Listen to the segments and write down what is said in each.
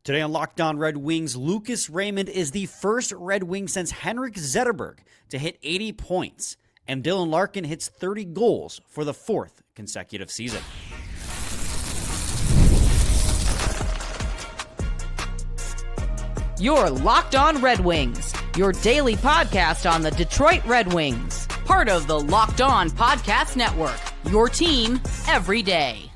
Today on Locked On Red Wings, Lucas Raymond is the first Red Wing since Henrik Zetterberg to hit 80 points, and Dylan Larkin hits 30 goals for the fourth consecutive season. You're Locked On Red Wings, your daily podcast on the Detroit Red Wings, part of the Locked On Podcast Network, your team every day.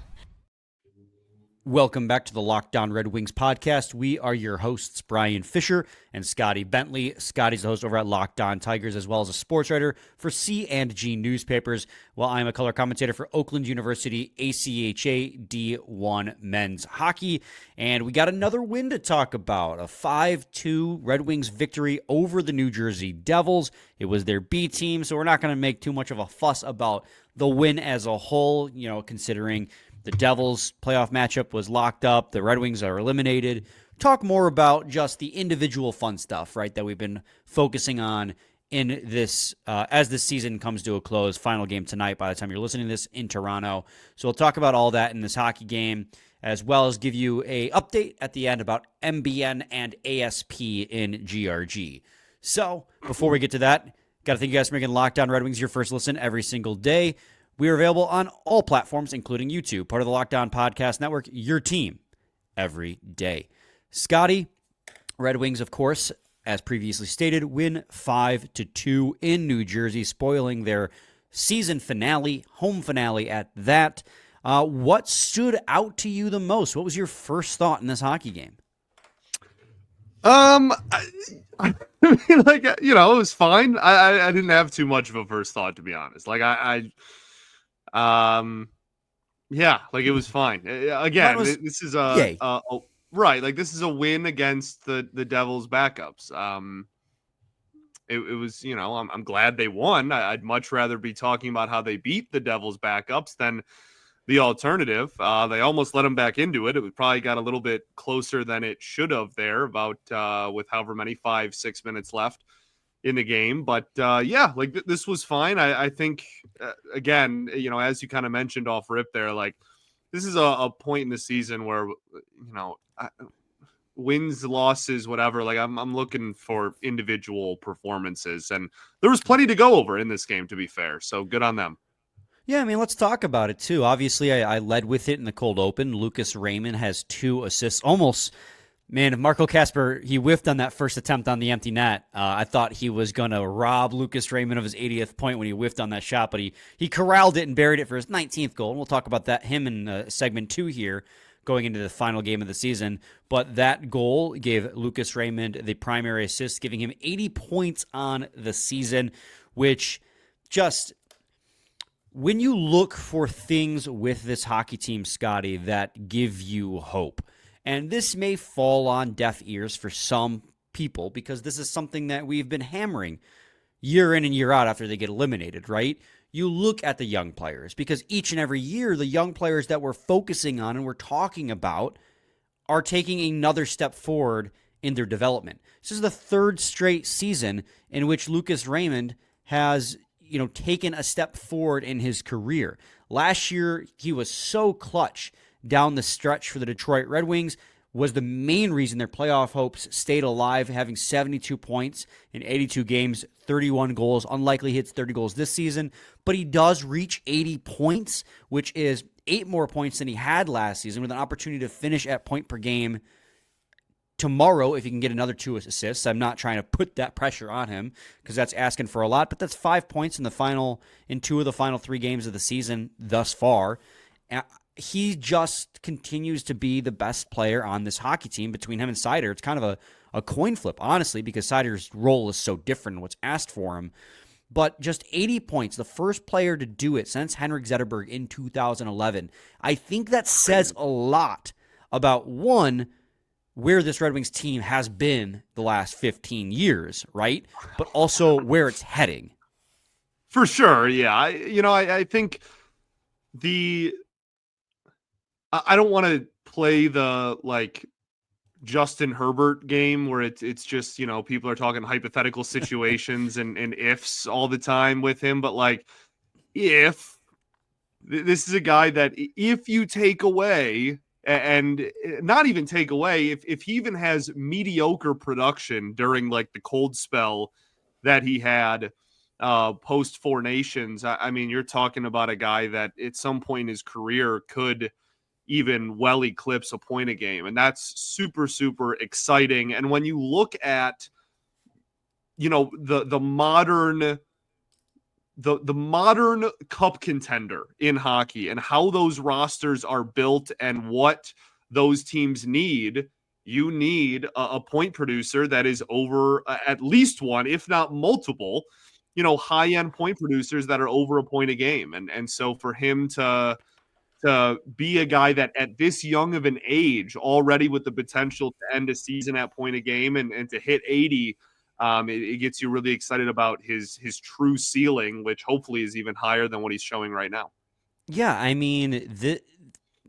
Welcome back to the Locked On Red Wings podcast. We are your hosts, Brian Fisher and Scotty Bentley. Scotty's the host over at Locked On Tigers, as well as a sports writer for C&G newspapers, while I'm a color commentator for Oakland University ACHA D1 men's hockey. And we got another win to talk about, a 5-2 Red Wings victory over the New Jersey Devils. It was their B team, so we're not going to make too much of a fuss about the win as a whole, considering the Devils' playoff matchup was locked up. The Red Wings are eliminated. Talk more about just the individual fun stuff, right, that we've been focusing on in this as this season comes to a close. Final game tonight by the time you're listening to this in Toronto. So we'll talk about all that in this hockey game, as well as give you a update at the end about MBN and ASP in GRG. So before we get to that, got to thank you guys for making Locked On Red Wings your first listen every single day. We are available on all platforms, including YouTube, part of the Locked On Podcast Network, your team every day. Scotty, Red Wings, of course, as previously stated, win 5-2 in New Jersey, spoiling their season finale, home finale at that. What stood out to you the most? What was your first thought in this hockey game? I mean, it was fine. I didn't have too much of a first thought, to be honest. It was fine. Again, this is this is a win against the Devils' backups. It was, I'm glad they won. I'd much rather be talking about how they beat the Devils' backups than the alternative. They almost let them back into it. It probably got a little bit closer than it should have there, about with however many 5-6 minutes left in the game. But this was fine. I think again, as you kind of mentioned off rip there, this is a point in the season where wins, losses, whatever, I'm looking for individual performances, and there was plenty to go over in this game, to be fair, so good on them. Yeah, let's talk about it too. Obviously, I led with it in the cold open. Lucas Raymond has 2 assists. If Marco Kasper, he whiffed on that first attempt on the empty net. I thought he was going to rob Lucas Raymond of his 80th point when he whiffed on that shot, but he corralled it and buried it for his 19th goal. And we'll talk about him in segment 2 here, going into the final game of the season. But that goal gave Lucas Raymond the primary assist, giving him 80 points on the season, which just... When you look for things with this hockey team, Scotty, that give you hope, and this may fall on deaf ears for some people because this is something that we've been hammering year in and year out after they get eliminated, right? You look at the young players because each and every year, the young players that we're focusing on and we're talking about are taking another step forward in their development. This is the 3rd straight season in which Lucas Raymond has taken a step forward in his career. Last year, he was so clutch down the stretch for the Detroit Red Wings, was the main reason their playoff hopes stayed alive, having 72 points in 82 games, 31 goals. Unlikely he hits 30 goals this season, but he does reach 80 points, which is 8 more points than he had last season, with an opportunity to finish at point per game tomorrow if he can get another 2 assists. I'm not trying to put that pressure on him because that's asking for a lot, but that's 5 points in 2 of the final 3 games of the season thus far. He just continues to be the best player on this hockey team. Between him and Seider, it's kind of a coin flip, honestly, because Seider's role is so different in what's asked for him. But just 80 points, the first player to do it since Henrik Zetterberg in 2011. I think that says a lot about, one, where this Red Wings team has been the last 15 years, right? But also where it's heading. For sure, yeah. I think I don't want to play the Justin Herbert game where it's just, people are talking hypothetical situations and ifs all the time with him. But if this is a guy that if you take away and not even take away if he even has mediocre production during like the cold spell that he had post Four Nations. I mean, you're talking about a guy that at some point in his career could even well eclipse a point a game. And that's super, super exciting. And when you look at, the modern cup contender in hockey and how those rosters are built and what those teams need, you need a point producer that is over at least one, if not multiple, high-end point producers that are over a point a game. And so for him to be a guy that at this young of an age, already with the potential to end a season at point a game and to hit 80, it gets you really excited about his true ceiling, which hopefully is even higher than what he's showing right now. Yeah, I mean,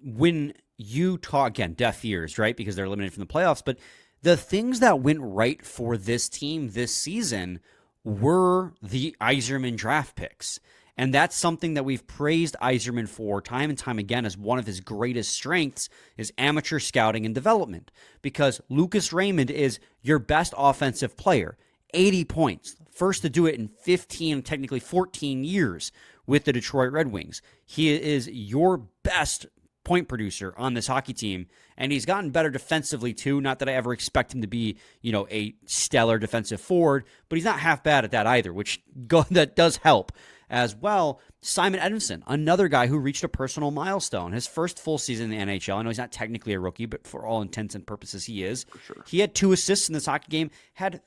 when you talk, again, deaf ears, right? Because they're eliminated from the playoffs, but the things that went right for this team this season were the Yzerman draft picks. And that's something that we've praised Yzerman for time and time again as one of his greatest strengths is amateur scouting and development. Because Lucas Raymond is your best offensive player. 80 points. First to do it in 15, technically 14 years with the Detroit Red Wings. He is your best point producer on this hockey team, and he's gotten better defensively too. Not that I ever expect him to be, a stellar defensive forward, but he's not half bad at that either, which that does help as well. Simon Edvinsson, another guy who reached a personal milestone, his first full season in the NHL. I know he's not technically a rookie, but for all intents and purposes, he is. For sure. He had 2 assists in this hockey game, had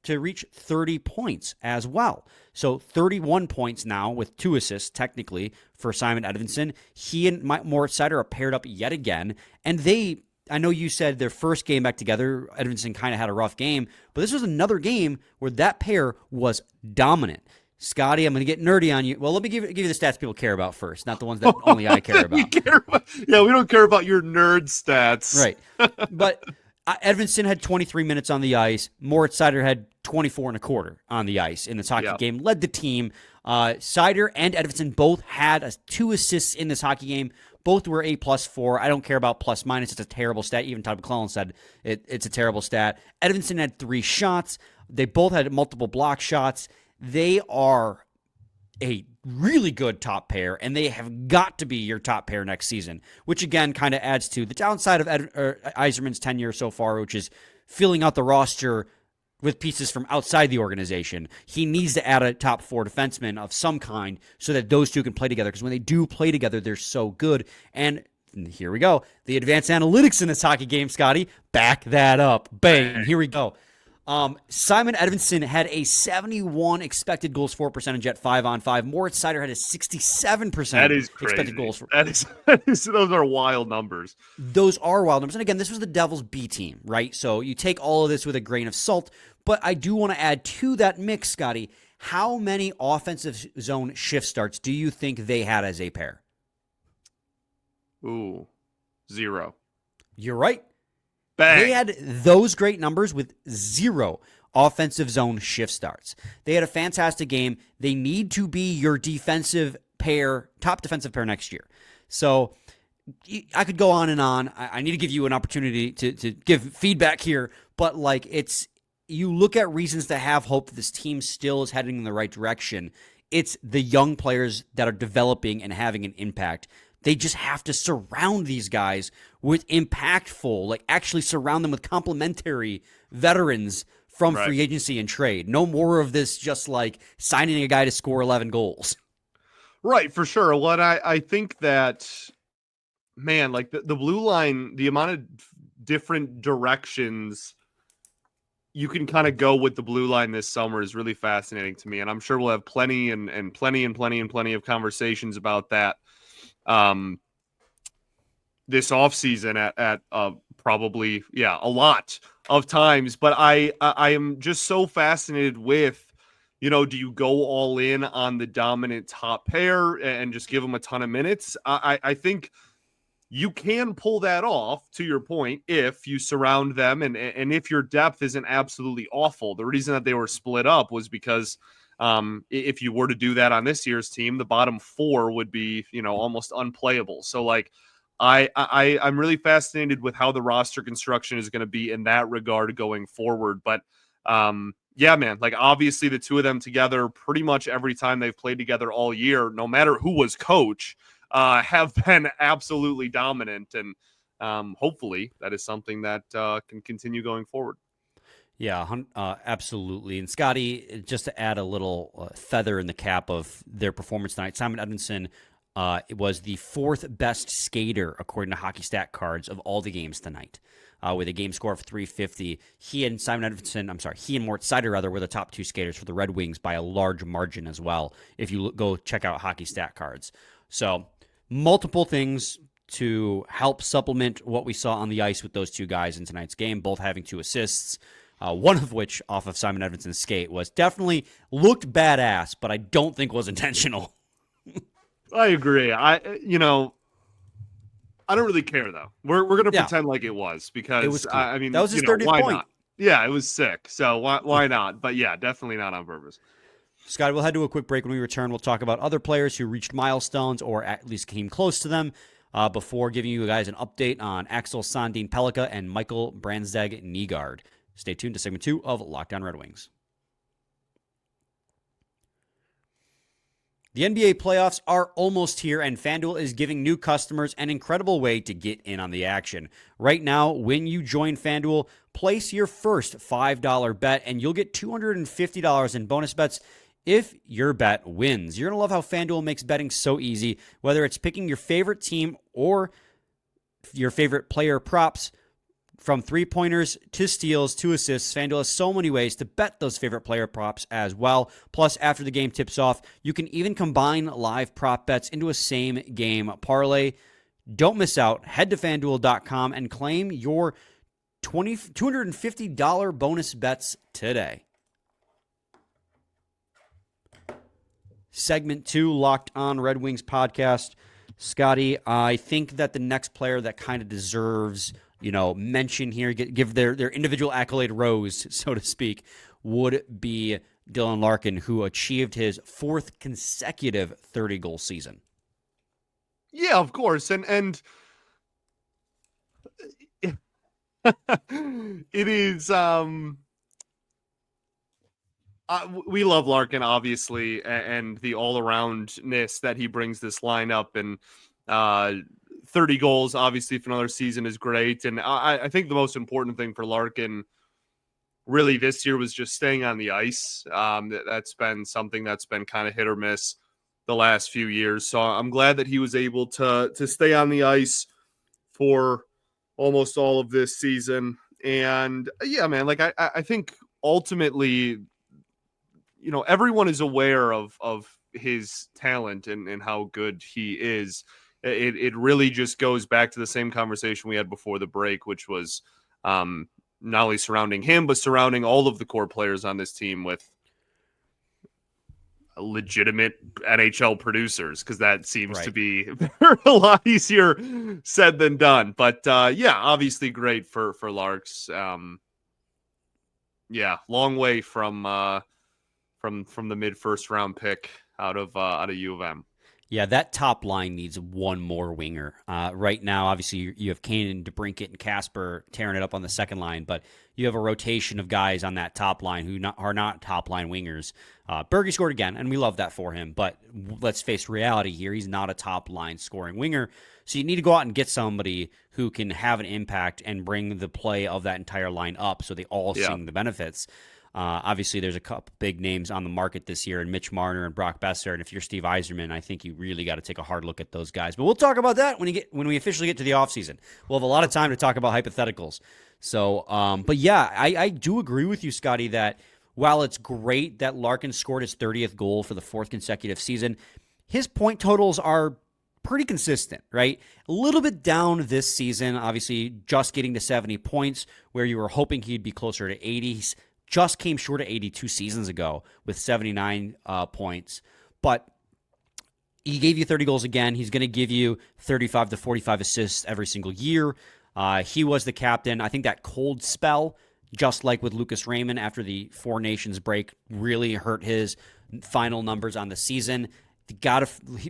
to reach 30 points as well. So 31 points now with 2 assists, technically, for Simon Edvinsson. He and Moritz Seider are paired up yet again, and I know you said their first game back together, Edvinsson kind of had a rough game, but this was another game where that pair was dominant. Scotty, I'm going to get nerdy on you. Well, let me give you the stats people care about first, not the ones that only I care about. We don't care about your nerd stats. Right. But Edvinsson had 23 minutes on the ice. Moritz Seider had 24 and a quarter on the ice in this hockey game, led the team. Seider and Edvinsson both had 2 assists in this hockey game. Both were A+4. I don't care about plus minus. It's a terrible stat. Even Todd McClellan said it's a terrible stat. Edvinsson had 3 shots. They both had multiple block shots. They are a really good top pair, and they have got to be your top pair next season, which again kind of adds to the downside of Yzerman's tenure so far, which is filling out the roster with pieces from outside the organization. He needs to add a top 4 defenseman of some kind so that those two can play together, because when they do play together, they're so good. And here we go. The advanced analytics in this hockey game, Scotty, back that up. Bang. Here we go. Simon Edvinsson had a 71 expected goals for percentage at 5-on-5. Moritz Seider had a 67% that is crazy. Expected goals for. Those are wild numbers. Those are wild numbers. And again, this was the Devils B team, right? So you take all of this with a grain of salt. But I do want to add to that mix, Scotty, how many offensive zone shift starts do you think they had as a pair? Ooh, 0. You're right. Bang. They had those great numbers with 0 offensive zone shift starts. They had a fantastic game. They need to be your defensive pair, top defensive pair next year. So I could go on and on. I need to give you an opportunity to give feedback here, but you look at reasons to have hope that this team still is heading in the right direction. It's the young players that are developing and having an impact. They just have to surround these guys with impactful, actually surround them with complementary veterans from free agency and trade. No more of this just signing a guy to score 11 goals. Right, for sure. What I think that, man, the blue line, the amount of different directions you can kind of go with the blue line this summer is really fascinating to me. And I'm sure we'll have plenty of conversations about that this offseason at probably, a lot of times. But I am just so fascinated with, do you go all in on the dominant top pair and just give them a ton of minutes? I think you can pull that off, to your point, if you surround them and if your depth isn't absolutely awful. The reason that they were split up was because if you were to do that on this year's team, the bottom 4 would be, almost unplayable. So I'm really fascinated with how the roster construction is going to be in that regard going forward. But yeah, man, like obviously the two of them together, pretty much every time they've played together all year, no matter who was coach, have been absolutely dominant. And hopefully that is something that can continue going forward. Yeah, absolutely. And Scotty, just to add a little feather in the cap of their performance tonight, Simon Edvinsson was the fourth best skater according to Hockey Stat Cards of all the games tonight, with a game score of 350. He and Mort Seider were the top two skaters for the Red Wings by a large margin as well. If you go check out Hockey Stat Cards, so multiple things to help supplement what we saw on the ice with those two guys in tonight's game, both having 2 assists. One of which off of Simon Edvinsson's skate was definitely looked badass, but I don't think was intentional. I agree. I don't really care though. We're gonna pretend like it was because it was cool. I mean that was his 30th why point. Not? Yeah, it was sick. So why not? But yeah, definitely not on purpose. Scott, we'll head to a quick break. When we return, we'll talk about other players who reached milestones or at least came close to them. Before giving you guys an update on Axel, Sandin-Pellikka, and Michael Brandsegg-Nygard. Stay tuned to segment 2 of Locked On Red Wings. The NBA playoffs are almost here, and FanDuel is giving new customers an incredible way to get in on the action. Right now, when you join FanDuel, place your first $5 bet, and you'll get $250 in bonus bets if your bet wins. You're going to love how FanDuel makes betting so easy, whether it's picking your favorite team or your favorite player props. From 3-pointers to steals to assists, FanDuel has so many ways to bet those favorite player props as well. Plus, after the game tips off, you can even combine live prop bets into a same-game parlay. Don't miss out. Head to FanDuel.com and claim your $250 bonus bets today. Segment 2, Locked On Red Wings podcast. Scotty, I think that the next player that kind of deserves mention here, give their individual accolade rose, so to speak, would be Dylan Larkin, who achieved his 4th consecutive 30-goal season. Yeah, of course. And it is we love Larkin, obviously, and the all-aroundness that he brings this lineup, and 30 goals, obviously, for another season is great. And I think the most important thing for Larkin really this year was just staying on the ice. That's been something that's been kind of hit or miss the last few years. So I'm glad that he was able to stay on the ice for almost all of this season. And yeah, man, like I think ultimately, everyone is aware of his talent and how good he is. It really just goes back to the same conversation we had before the break, which was not only surrounding him, but surrounding all of the core players on this team with legitimate NHL producers, because that seems to be a lot easier said than done. But yeah, obviously great for Larks. Yeah, long way from the mid first round pick out of U of M. Yeah, that top line needs one more winger. Right now, obviously, you have Kane and DeBrincat and Kasper tearing it up on the second line, but you have a rotation of guys on that top line who are not top line wingers. Berge scored again, and we love that for him, but let's face reality here. He's not a top line scoring winger, so you need to go out and get somebody who can have an impact and bring the play of that entire line up so they all sing the benefits. Obviously, there's a couple big names on the market this year, and Mitch Marner and Brock Besser. And if you're Steve Yzerman, I think you really got to take a hard look at those guys. But we'll talk about that when we officially get to the offseason. We'll have a lot of time to talk about hypotheticals. So, but yeah, I do agree with you, Scotty, that while it's great that Larkin scored his 30th goal for the 4th consecutive season, his point totals are pretty consistent, right? A little bit down this season, obviously just getting to 70 points where you were hoping he'd be closer to 80. Just came short of 82 seasons ago with 79 points. But he gave you 30 goals again. He's going to give you 35 to 45 assists every single year. He was the captain. I think that cold spell, just like with Lucas Raymond after the Four Nations break, really hurt his final numbers on the season.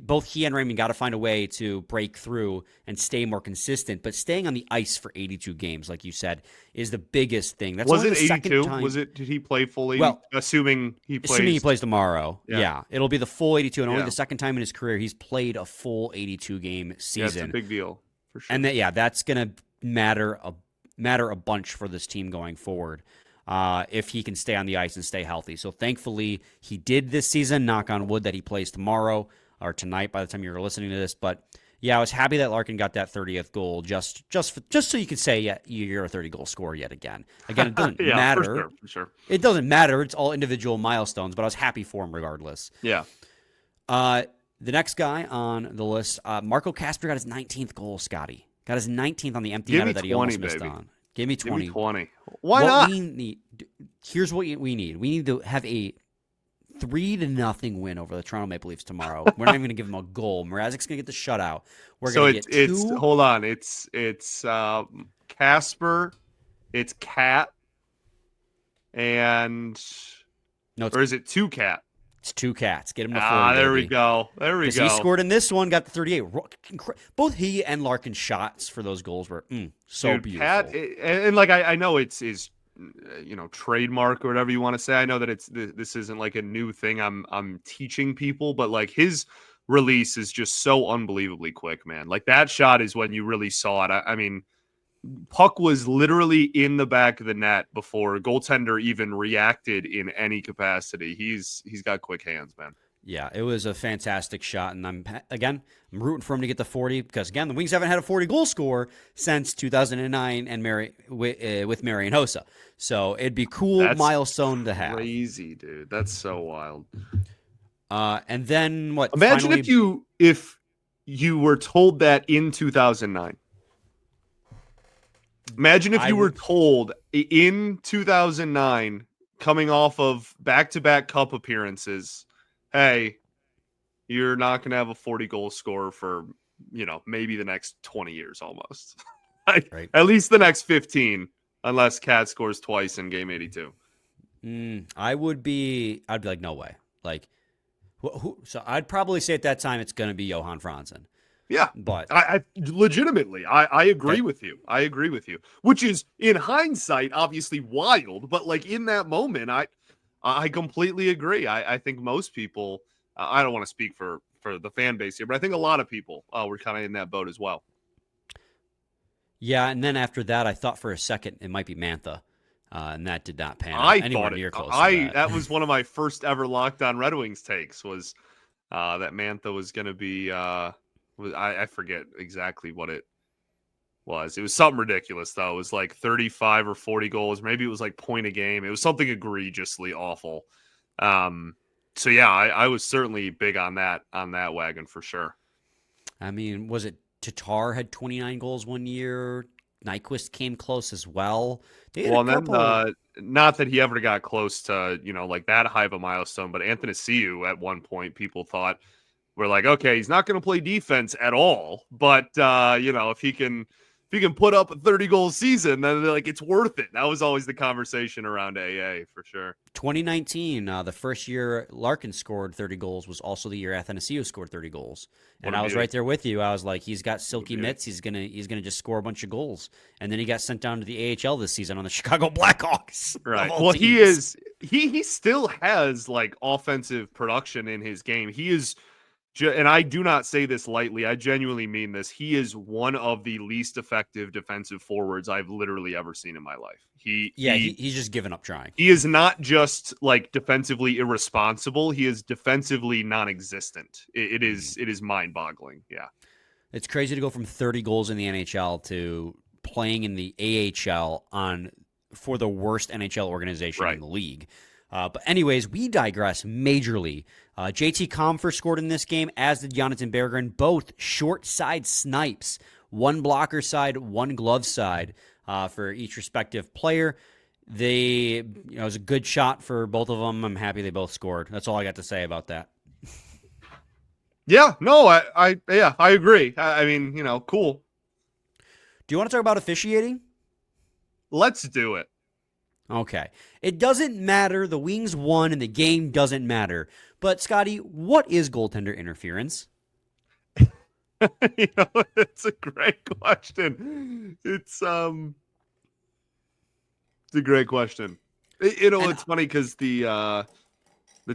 both he and Raymond got to find a way to break through and stay more consistent. But staying on the ice for 82 games, like you said, is the biggest thing. That's was only it the 82? Second time. Was it? Did he play fully? Well, assuming he plays tomorrow. Yeah. It'll be the full 82, and only Yeah. the second time in his career he's played a full 82 game season. Yeah, it's a big deal for sure. And that's gonna matter a bunch for this team going forward. If he can stay on the ice and stay healthy. So thankfully he did this season, knock on wood, that he plays tomorrow or tonight by the time you're listening to this. But yeah, I was happy that Larkin got that 30th goal just so you can say, yeah, you're a 30-goal scorer yet again. Again, it doesn't matter. For sure. It doesn't matter. It's all individual milestones, but I was happy for him regardless. Yeah. The next guy on the list, Marco Kasper got his 19th goal, Scotty. Got his 19th on the empty netter that he almost missed on. Give me 20. Give me 20. Why not? Here's what we need. We need to have a 3-0 win over the Toronto Maple Leafs tomorrow. We're not even going to give them a goal. Mrazek's going to get the shutout. We're going to get two. Hold on. It's Kasper, it's Cat, and or is it 2 Cat? It's 2 Cats. Get him to 40. There we go. There we go. He scored in this one, got the 38. Both he and Larkin's shots for those goals were so beautiful. Cat, and like I know it's trademark or whatever you want to say. I know that this isn't like a new thing I'm teaching people, but like his release is just so unbelievably quick, man. Like that shot is when you really saw it. I mean, puck was literally in the back of the net before goaltender even reacted in any capacity. He's got quick hands, man. Yeah, it was a fantastic shot, and I'm rooting for him to get the 40 because again, the Wings haven't had a 40 goal scorer since 2009 and with Marian Hossa. So it'd be cool milestone to have. Crazy, dude. That's so wild. And then what? Imagine if you were told that in 2009. Imagine if you were told in 2009, coming off of back-to-back cup appearances, hey, you're not going to have a 40-goal scorer for, maybe the next 20 years almost. Right. At least the next 15, unless Cat scores twice in game 82. I'd be like, no way. Like, so I'd probably say at that time it's going to be Johan Franzen. Yeah, but I legitimately, I agree with you. I agree with you, which is in hindsight obviously wild, but like in that moment, I completely agree. I think most people, I don't want to speak for the fan base here, but I think a lot of people were kind of in that boat as well. Yeah, and then after that, I thought for a second it might be Mantha, and that did not pan out anywhere near close to that. That was one of my first ever Locked On Red Wings takes was that Mantha was going to be. I forget exactly what it was. It was something ridiculous, though. It was like 35 or 40 goals. Maybe it was like point a game. It was something egregiously awful. So, yeah, I was certainly big on that wagon for sure. I mean, was it Tatar had 29 goals one year? Nyquist came close as well. Not that he ever got close to, like that high of a milestone, but Anthony Ciu at one point, people thought, we're like, okay, he's not going to play defense at all, but if he can put up a 30-goal season, then they're like, it's worth it. That was always the conversation around AA for sure. 2019, the first year Larkin scored 30 goals was also the year Athanasiou scored 30 goals, and I was right there with you. I was like, he's got silky mitts. He's gonna just score a bunch of goals, and then he got sent down to the AHL this season on the Chicago Blackhawks. Right. Well, he still has like offensive production in his game. He is. And I do not say this lightly. I genuinely mean this. He is one of the least effective defensive forwards I've literally ever seen in my life. He's just given up trying. He is not just like defensively irresponsible. He is defensively non-existent. It is mind-boggling. Yeah. It's crazy to go from 30 goals in the NHL to playing in the AHL for the worst NHL organization in the league. But anyways, we digress majorly. JT Compher scored in this game, as did Jonathan Berggren, both short side snipes, one blocker side, one glove side for each respective player. It was a good shot for both of them. I'm happy they both scored. That's all I got to say about that. Yeah, no, I agree. I mean, cool. Do you want to talk about officiating? Let's do it. Okay. It doesn't matter. The Wings won and the game doesn't matter. But, Scotty, what is goaltender interference? It's a great question. It's a great question. It's funny because the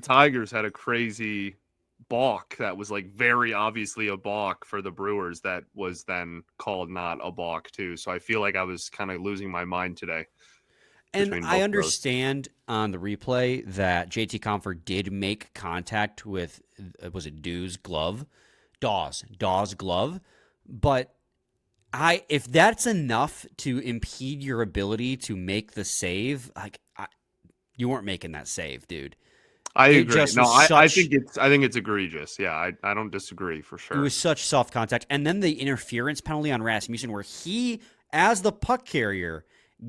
Tigers had a crazy balk that was like very obviously a balk for the Brewers that was then called not a balk too. So I feel like I was kind of losing my mind today. And I understand on the replay that JT Compher did make contact with, was it Dawes' glove? Dawes' glove. But if that's enough to impede your ability to make the save, you weren't making that save, dude. I agree. I think it's egregious. Yeah, I don't disagree for sure. It was such soft contact. And then the interference penalty on Rasmussen where he, as the puck carrier,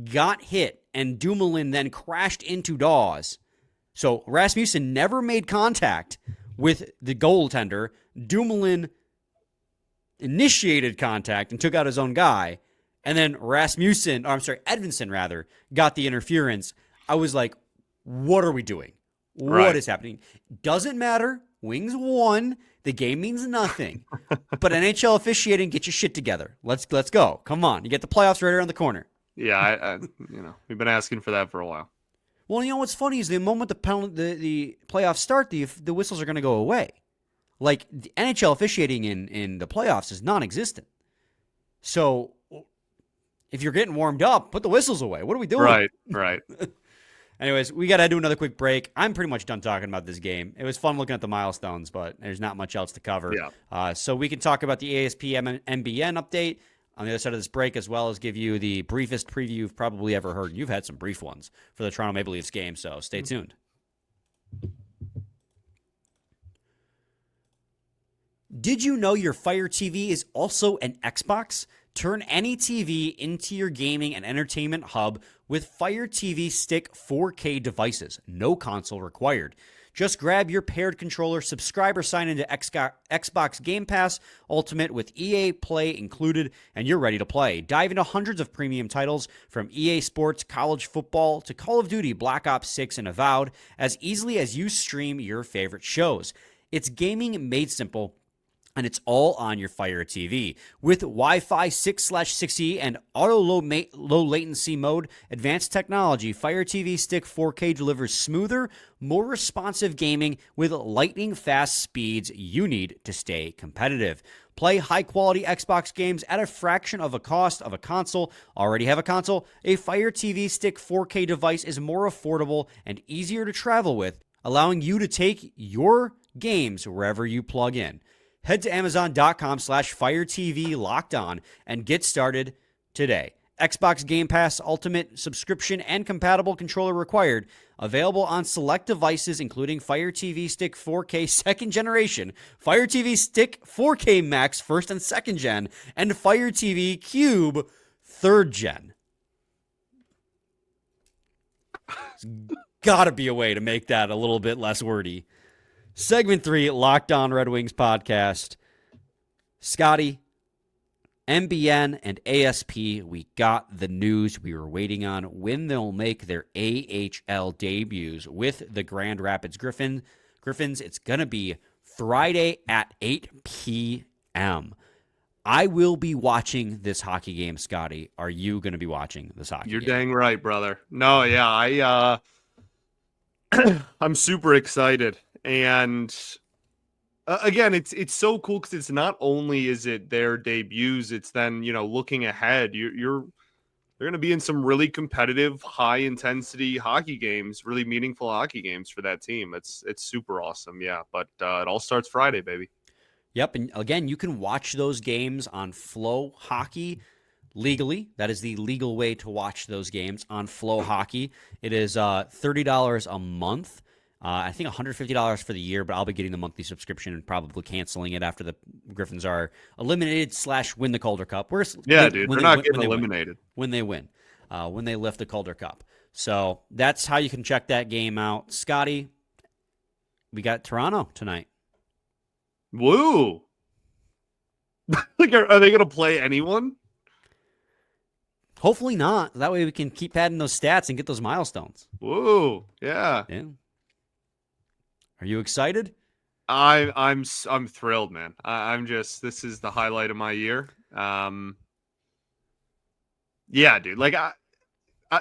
got hit and Dumoulin then crashed into Dawes. So Rasmussen never made contact with the goaltender. Dumoulin initiated contact and took out his own guy. And then Edvinsson got the interference. I was like, what are we doing? What is happening? Doesn't matter. Wings won. The game means nothing. But NHL officiating, get your shit together. Let's go. Come on. You get the playoffs right around the corner. Yeah, we've been asking for that for a while. Well, what's funny is the moment the playoffs start, the whistles are going to go away. Like, the NHL officiating in the playoffs is non-existent. So, if you're getting warmed up, put the whistles away. What are we doing? Right. Anyways, we got to do another quick break. I'm pretty much done talking about this game. It was fun looking at the milestones, but there's not much else to cover. Yeah. So we can talk about the ASP MBN update on the other side of this break, as well as give you the briefest preview you've probably ever heard. You've had some brief ones for the Toronto Maple Leafs game, so stay tuned. Did you know your Fire TV is also an Xbox? Turn any TV into your gaming and entertainment hub with Fire TV Stick 4K devices. No console required. Just grab your paired controller, subscribe or sign into Xbox Game Pass Ultimate with EA Play included, and you're ready to play. Dive into hundreds of premium titles from EA Sports, college football, to Call of Duty, Black Ops 6, and Avowed as easily as you stream your favorite shows. It's gaming made simple, and it's all on your Fire TV. With Wi-Fi 6/6E and auto low latency mode, advanced technology, Fire TV Stick 4K delivers smoother, more responsive gaming with lightning-fast speeds you need to stay competitive. Play high-quality Xbox games at a fraction of a cost of a console. Already have a console? A Fire TV Stick 4K device is more affordable and easier to travel with, allowing you to take your games wherever you plug in. Head to Amazon.com/FireTV Locked On and get started today. Xbox Game Pass Ultimate subscription and compatible controller required. Available on select devices, including Fire TV Stick 4K 2nd Generation, Fire TV Stick 4K Max 1st and 2nd Gen, and Fire TV Cube 3rd Gen. There's gotta be a way to make that a little bit less wordy. Segment 3, Locked On Red Wings podcast. Scotty, MBN and ASP, we got the news we were waiting on when they'll make their AHL debuts with the Grand Rapids Griffins. It's going to be Friday at 8 p.m. I will be watching this hockey game, Scotty. Are you going to be watching this hockey game? You're dang right, brother. No, yeah, I'm super excited. And again, it's so cool because it's not only is it their debuts, it's then, looking ahead, they're going to be in some really competitive, high intensity hockey games, really meaningful hockey games for that team. It's super awesome. Yeah. But it all starts Friday, baby. Yep. And again, you can watch those games on Flow Hockey legally. That is the legal way to watch those games on Flow Hockey. It is $30 a month. I think $150 for the year, but I'll be getting the monthly subscription and probably canceling it after the Griffins are eliminated / win the Calder Cup. They're not getting eliminated. When they win. When they lift the Calder Cup. So that's how you can check that game out. Scotty, we got Toronto tonight. Woo! Are they going to play anyone? Hopefully not. That way we can keep adding those stats and get those milestones. Whoa, yeah. Are you excited? I'm thrilled, man. This is the highlight of my year. Yeah, dude. Like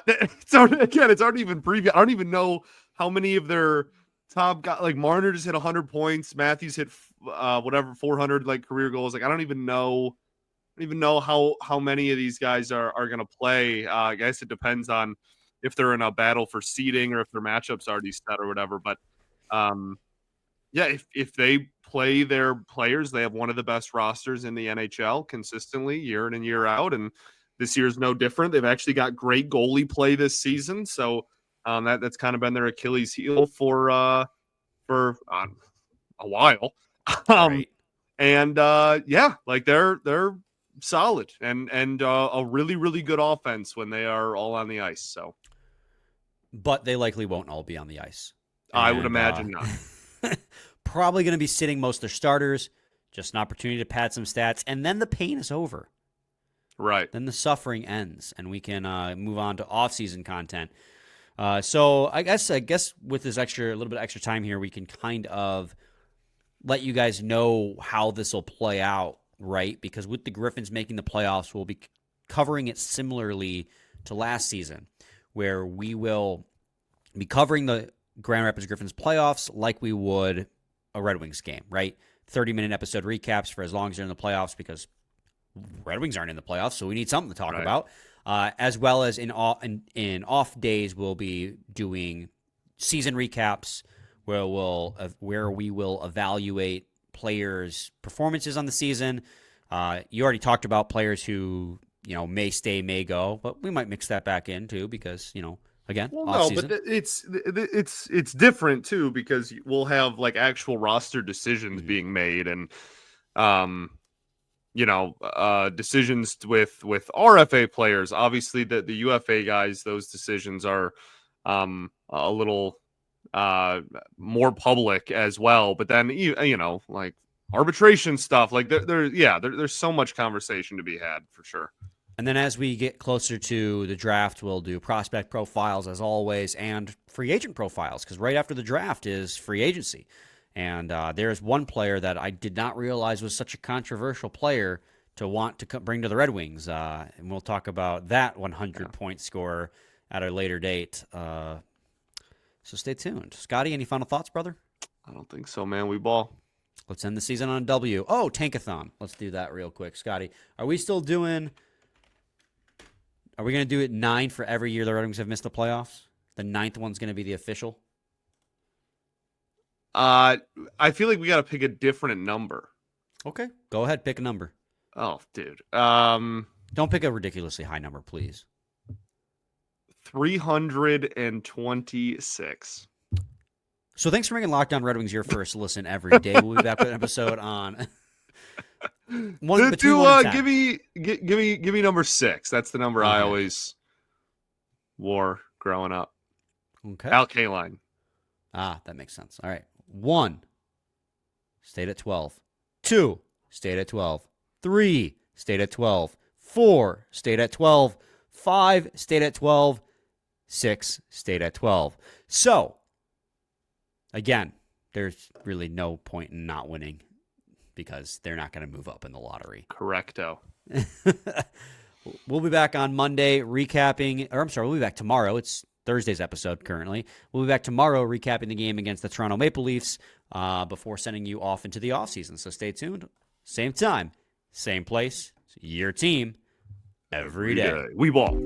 it's already even preview. I don't even know how many of their top guys, like Marner just hit 100 points. Matthews hit 400 like career goals. Like I don't even know how many of these guys are going to play. I guess it depends on if they're in a battle for seeding or if their matchups already set or whatever. But yeah, if they play their players, they have one of the best rosters in the NHL consistently year in and year out. And this year's no different. They've actually got great goalie play this season. So that's kind of been their Achilles heel for a while. Right. And yeah, like they're solid and a really, really good offense when they are all on the ice. So, but they likely won't all be on the ice. I would imagine not. Probably going to be sitting most of their starters, just an opportunity to pad some stats, and then the pain is over. Right. Then the suffering ends, and we can move on to off-season content. So I guess with this little bit of extra time here, we can kind of let you guys know how this will play out, right? Because with the Griffins making the playoffs, we'll be covering it similarly to last season, where we will be covering the Grand Rapids Griffins playoffs like we would a Red Wings game, right? 30-minute episode recaps for as long as they're in the playoffs, because Red Wings aren't in the playoffs, so we need something to talk about. As well as in off days, we'll be doing season recaps where we will evaluate players' performances on the season. You already talked about players who may stay, may go, but we might mix that back in too because again, but it's different too because we'll have like actual roster decisions being made and decisions with RFA players. Obviously, the UFA guys, those decisions are a little more public as well. But then like arbitration stuff, like there's so much conversation to be had for sure. And then as we get closer to the draft, we'll do prospect profiles as always and free agent profiles because right after the draft is free agency. And there's one player that I did not realize was such a controversial player to want to bring to the Red Wings. And we'll talk about that 100-point scorer at a later date. So stay tuned. Scotty, any final thoughts, brother? I don't think so, man. We ball. Let's end the season on a W. Oh, Tankathon. Let's do that real quick. Scotty, are we still doing... Are we going to do it 9 for every year the Red Wings have missed the playoffs? The 9th one's going to be the official? I feel like we got to pick a different number. Okay. Go ahead. Pick a number. Oh, dude. Don't pick a ridiculously high number, please. 326. So thanks for making Locked On Red Wings your first listen every day. We'll be back with an episode on... Give me number 6. That's the number I always wore growing up. Okay. Al Kaline. That makes sense. All right. 1, stayed at 12. 2, stayed at 12. 3, stayed at 12. 4, stayed at 12. 5, stayed at 12. 6, stayed at 12. So, again, there's really no point in not winning because they're not going to move up in the lottery. Correcto. We'll be back on Monday we'll be back tomorrow. It's Thursday's episode currently. We'll be back tomorrow recapping the game against the Toronto Maple Leafs before sending you off into the offseason. So stay tuned. Same time, same place, your team, every day. We ball.